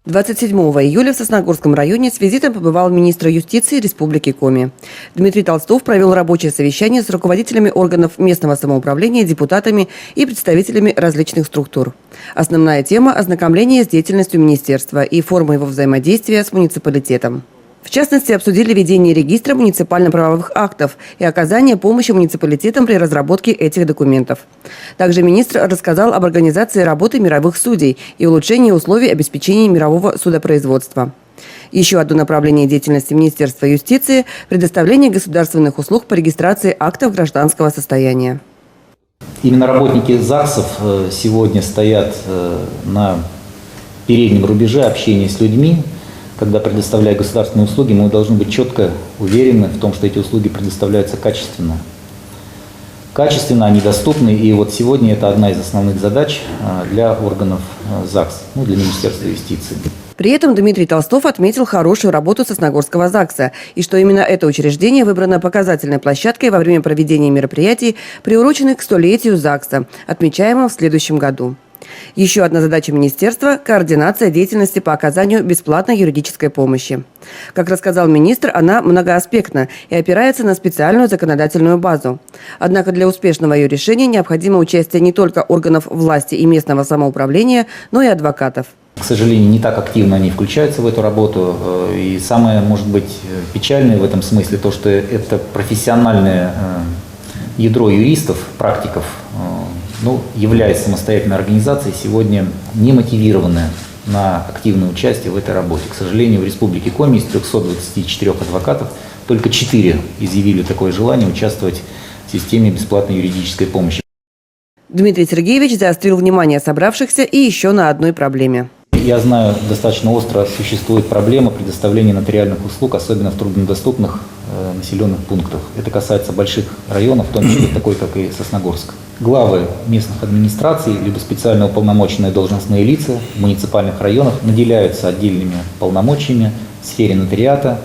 27 июля в Сосногорском районе с визитом побывал министр юстиции Республики Коми. Дмитрий Толстов провел рабочее совещание с руководителями органов местного самоуправления, депутатами и представителями различных структур. Основная тема – ознакомление с деятельностью министерства и формы его взаимодействия с муниципалитетом. В частности, обсудили ведение регистра муниципально-правовых актов и оказание помощи муниципалитетам при разработке этих документов. Также министр рассказал об организации работы мировых судей и улучшении условий обеспечения мирового судопроизводства. Еще одно направление деятельности Министерства юстиции – предоставление государственных услуг по регистрации актов гражданского состояния. Именно работники ЗАГСов сегодня стоят на переднем рубеже общения с людьми. Когда предоставляя государственные услуги, мы должны быть четко уверены в том, что эти услуги предоставляются качественно. Качественно, они доступны, и вот сегодня это одна из основных задач для органов ЗАГС, для Министерства юстиции. При этом Дмитрий Толстов отметил хорошую работу Сосногорского ЗАГСа и что именно это учреждение выбрано показательной площадкой во время проведения мероприятий, приуроченных к 100-летию ЗАГСа, отмечаемого в следующем году. Еще одна задача министерства – координация деятельности по оказанию бесплатной юридической помощи. Как рассказал министр, она многоаспектна и опирается на специальную законодательную базу. Однако для успешного ее решения необходимо участие не только органов власти и местного самоуправления, но и адвокатов. К сожалению, не так активно они включаются в эту работу. И самое, может быть, печальное в этом смысле то, что это профессиональное ядро юристов, практиков, являясь самостоятельной организацией, сегодня не мотивированная на активное участие в этой работе. К сожалению, в Республике Коми из 324 адвокатов только 4 изъявили такое желание участвовать в системе бесплатной юридической помощи. Дмитрий Сергеевич заострил внимание собравшихся и еще на одной проблеме. Я знаю, достаточно остро существует проблема предоставления нотариальных услуг, особенно в труднодоступных населенных пунктах. Это касается больших районов, в том числе такой, как и Сосногорск. Главы местных администраций, либо специально уполномоченные должностные лица в муниципальных районах наделяются отдельными полномочиями в сфере нотариата.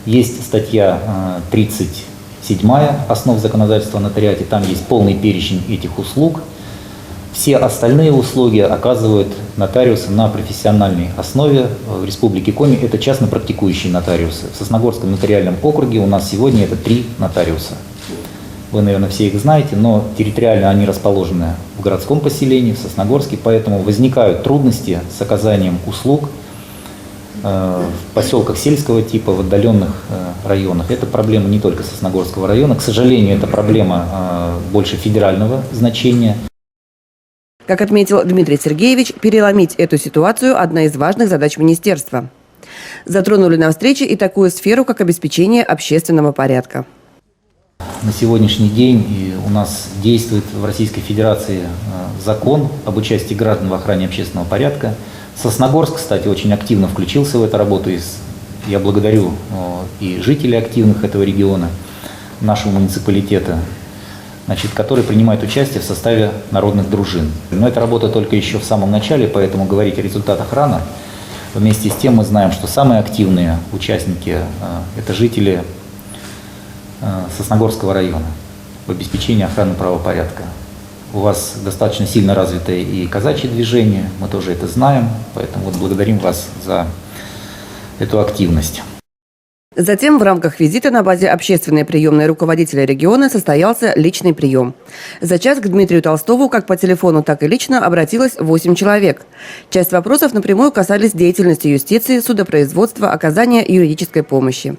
Есть статья 37 «Основ законодательства о нотариате», там есть полный перечень этих услуг. Все остальные услуги оказывают нотариусы на профессиональной основе. В Республике Коми это частно практикующие нотариусы. В Сосногорском нотариальном округе у нас сегодня это 3 нотариуса. Вы, наверное, все их знаете, но территориально они расположены в городском поселении, в Сосногорске, поэтому возникают трудности с оказанием услуг в поселках сельского типа, в отдаленных районах. Это проблема не только Сосногорского района. К сожалению, это проблема больше федерального значения. Как отметил Дмитрий Сергеевич, переломить эту ситуацию – одна из важных задач министерства. Затронули на встрече и такую сферу, как обеспечение общественного порядка. На сегодняшний день у нас действует в Российской Федерации закон об участии граждан в охране общественного порядка. Сосногорск, кстати, очень активно включился в эту работу. Я благодарю и жителей активных этого региона, нашего муниципалитета, которые принимают участие в составе народных дружин. Но эта работа только еще в самом начале, поэтому говорить о результатах рано. Вместе с тем мы знаем, что самые активные участники – это жители Сосногорского района в обеспечении охраны правопорядка. У вас достаточно сильно развитое и казачье движение, мы тоже это знаем, поэтому благодарим вас за эту активность. Затем в рамках визита на базе общественной приемной руководителя региона состоялся личный прием. За час к Дмитрию Толстову как по телефону, так и лично обратилось 8 человек. Часть вопросов напрямую касались деятельности юстиции, судопроизводства, оказания юридической помощи.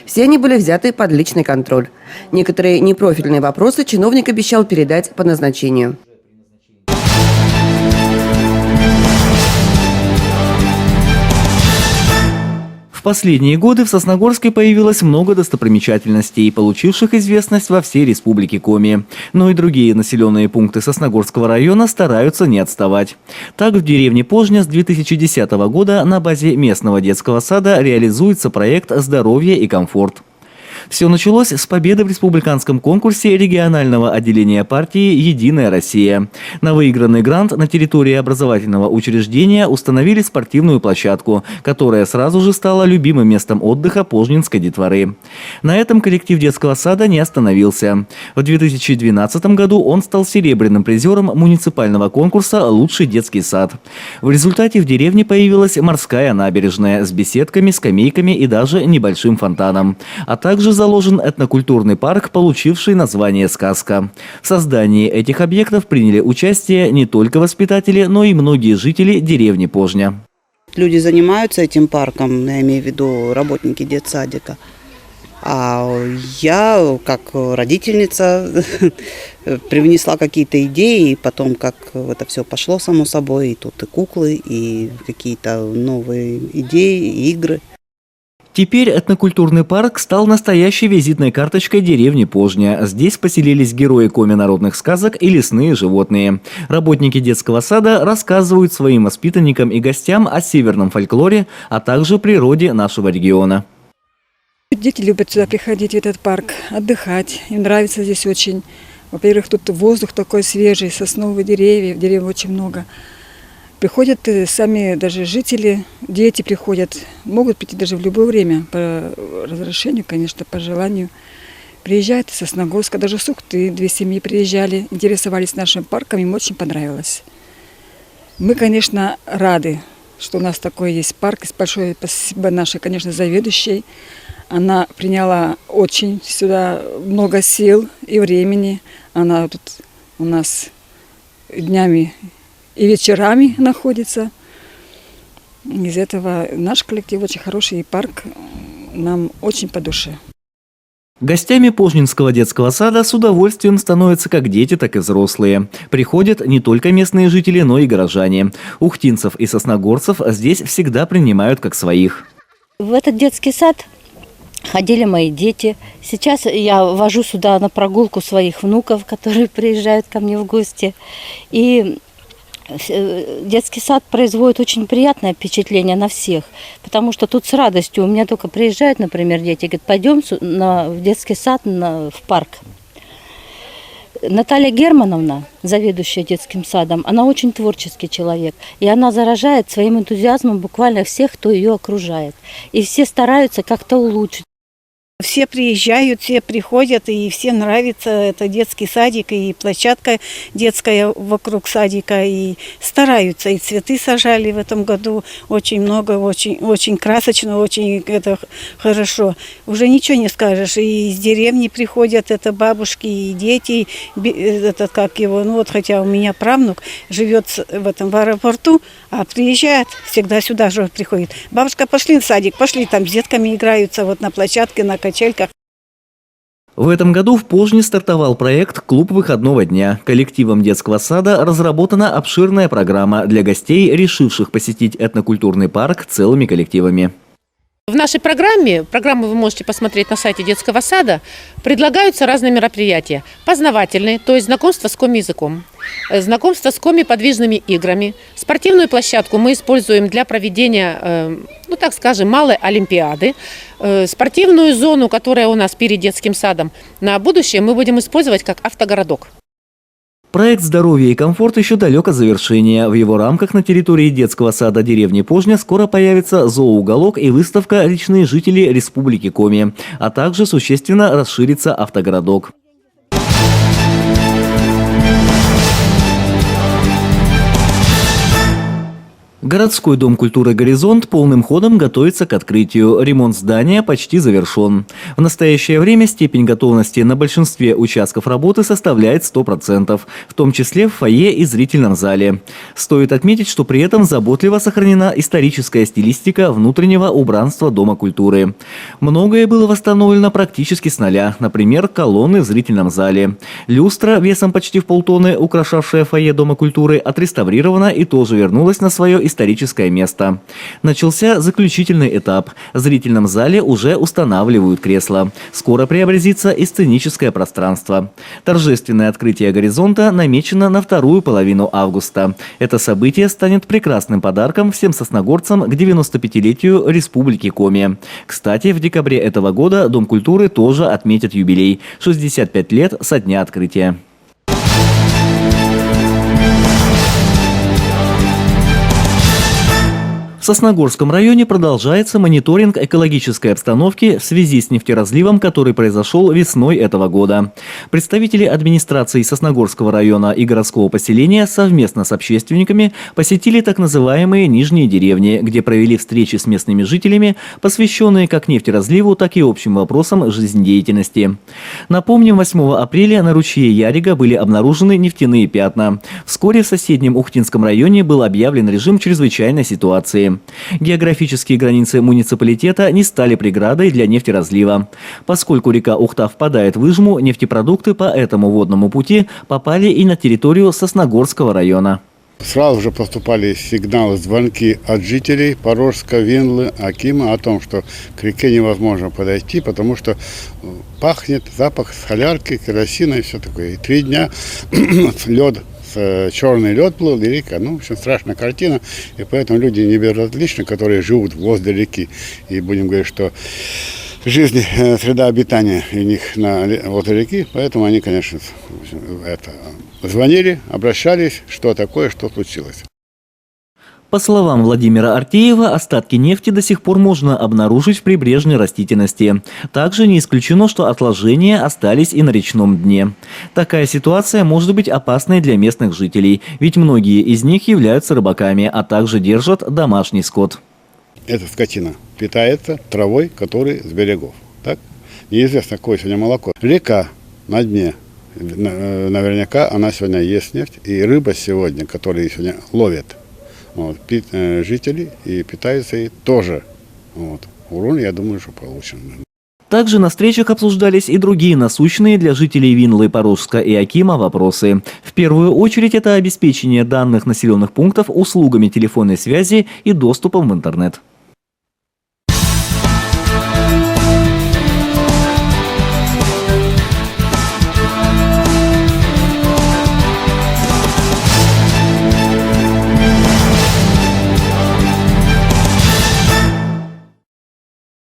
Все они были взяты под личный контроль. Некоторые непрофильные вопросы чиновник обещал передать по назначению. В последние годы в Сосногорске появилось много достопримечательностей, получивших известность во всей Республике Коми. Но и другие населенные пункты Сосногорского района стараются не отставать. Так, в деревне Пожня с 2010 года на базе местного детского сада реализуется проект «Здоровье и комфорт». Все началось с победы в республиканском конкурсе регионального отделения партии «Единая Россия». На выигранный грант на территории образовательного учреждения установили спортивную площадку, которая сразу же стала любимым местом отдыха пожнинской детворы. На этом коллектив детского сада не остановился. В 2012 году он стал серебряным призером муниципального конкурса «Лучший детский сад». В результате в деревне появилась морская набережная с беседками, скамейками и даже небольшим фонтаном. А также заложен этнокультурный парк, получивший название «Сказка». В создании этих объектов приняли участие не только воспитатели, но и многие жители деревни Пожня. Люди занимаются этим парком, я имею в виду работники детсадика. А я, как родительница, привнесла какие-то идеи, и потом, как это все пошло само собой, и тут и куклы, и какие-то новые идеи, игры. Теперь этнокультурный парк стал настоящей визитной карточкой деревни Пожня. Здесь поселились герои Коми народных сказок и лесные животные. Работники детского сада рассказывают своим воспитанникам и гостям о северном фольклоре, а также природе нашего региона. Дети любят сюда приходить, в этот парк, отдыхать. Им нравится здесь очень. Во-первых, тут воздух такой свежий, сосновые деревья, деревьев очень много. Приходят сами даже жители, дети приходят, могут прийти даже в любое время, по разрешению, конечно, по желанию. Приезжают из Сосногорска, даже с Ухты 2 семьи приезжали, интересовались нашим парком, им очень понравилось. Мы, конечно, рады, что у нас такой есть парк. Большое спасибо нашей, конечно, заведующей. Она приняла очень сюда много сил и времени. Она тут у нас днями и вечерами находится. Из этого наш коллектив очень хороший, и парк нам очень по душе. Гостями Пожнинского детского сада с удовольствием становятся как дети, так и взрослые. Приходят не только местные жители, но и горожане. Ухтинцев и сосногорцев здесь всегда принимают как своих. В этот детский сад ходили мои дети. Сейчас я вожу сюда на прогулку своих внуков, которые приезжают ко мне в гости. И детский сад производит очень приятное впечатление на всех, потому что тут с радостью. У меня только приезжают, например, дети, говорят, пойдем в детский сад, в парк. Наталья Германовна, заведующая детским садом, она очень творческий человек, и она заражает своим энтузиазмом буквально всех, кто ее окружает. И все стараются как-то улучшить. Все приезжают, все приходят, и всем нравится это детский садик, и площадка детская вокруг садика, и стараются, и цветы сажали в этом году очень много, очень красочно, очень это хорошо. Уже ничего не скажешь, и из деревни приходят, это бабушки и дети, этот как его, ну вот хотя у меня правнук живет в аэропорту, а приезжает, всегда сюда же приходит. Бабушка, пошли в садик, пошли, там с детками играются, вот на площадке, на качельках. В этом году в Пожне стартовал проект «Клуб выходного дня». Коллективом детского сада разработана обширная программа для гостей, решивших посетить этнокультурный парк целыми коллективами. В нашей программу вы можете посмотреть на сайте детского сада, предлагаются разные мероприятия. Познавательные, то есть знакомство с коми-языком, знакомство с коми-подвижными играми. Спортивную площадку мы используем для проведения, ну так скажем, малой олимпиады. Спортивную зону, которая у нас перед детским садом, на будущее мы будем использовать как автогородок. Проект «Здоровье и комфорт» еще далек от завершения. В его рамках на территории детского сада деревни Пожня скоро появится зооуголок и выставка «Личные жители Республики Коми», а также существенно расширится автогородок. Городской дом культуры «Горизонт» полным ходом готовится к открытию. Ремонт здания почти завершен. В настоящее время степень готовности на большинстве участков работы составляет 100%, в том числе в фойе и зрительном зале. Стоит отметить, что при этом заботливо сохранена историческая стилистика внутреннего убранства Дома культуры. Многое было восстановлено практически с нуля, например, колонны в зрительном зале. Люстра весом почти в полтонны, украшавшая фойе Дома культуры, отреставрирована и тоже вернулась на свое историческое место. Начался заключительный этап. В зрительном зале уже устанавливают кресла. Скоро преобразится и сценическое пространство. Торжественное открытие горизонта намечено на вторую половину августа. Это событие станет прекрасным подарком всем сосногорцам к 95-летию Республики Коми. Кстати, в декабре этого года Дом культуры тоже отметит юбилей – 65 лет со дня открытия. В Сосногорском районе продолжается мониторинг экологической обстановки в связи с нефтеразливом, который произошел весной этого года. Представители администрации Сосногорского района и городского поселения совместно с общественниками посетили так называемые нижние деревни, где провели встречи с местными жителями, посвященные как нефтеразливу, так и общим вопросам жизнедеятельности. Напомним, 8 апреля на ручье Ярига были обнаружены нефтяные пятна. Вскоре в соседнем Ухтинском районе был объявлен режим чрезвычайной ситуации. Географические границы муниципалитета не стали преградой для нефтеразлива. Поскольку река Ухта впадает в Ижму, нефтепродукты по этому водному пути попали и на территорию Сосногорского района. Сразу же поступали сигналы, звонки от жителей Порожска, Винлы, Акима о том, что к реке невозможно подойти, потому что пахнет запах солярки, керосина и все такое. И 3 дня лед, черный лед плыл, и река. Ну, в общем, страшная картина, и поэтому люди не безразличны, которые живут возле реки. И будем говорить, что жизнь, среда обитания у них возле реки, поэтому они, конечно, звонили, обращались, что такое, что случилось. По словам Владимира Артеева, остатки нефти до сих пор можно обнаружить в прибрежной растительности. Также не исключено, что отложения остались и на речном дне. Такая ситуация может быть опасной для местных жителей, ведь многие из них являются рыбаками, а также держат домашний скот. Эта скотина питается травой, которая с берегов. Так? Неизвестно, какое сегодня молоко. Река на дне. Наверняка она сегодня ест нефть. И рыба сегодня, которую сегодня ловят, жители и питаются и тоже. Урон, я думаю, что получен. Также на встречах обсуждались и другие насущные для жителей Винлы, Порожска и Акима вопросы. В первую очередь это обеспечение данных населенных пунктов услугами телефонной связи и доступом в интернет.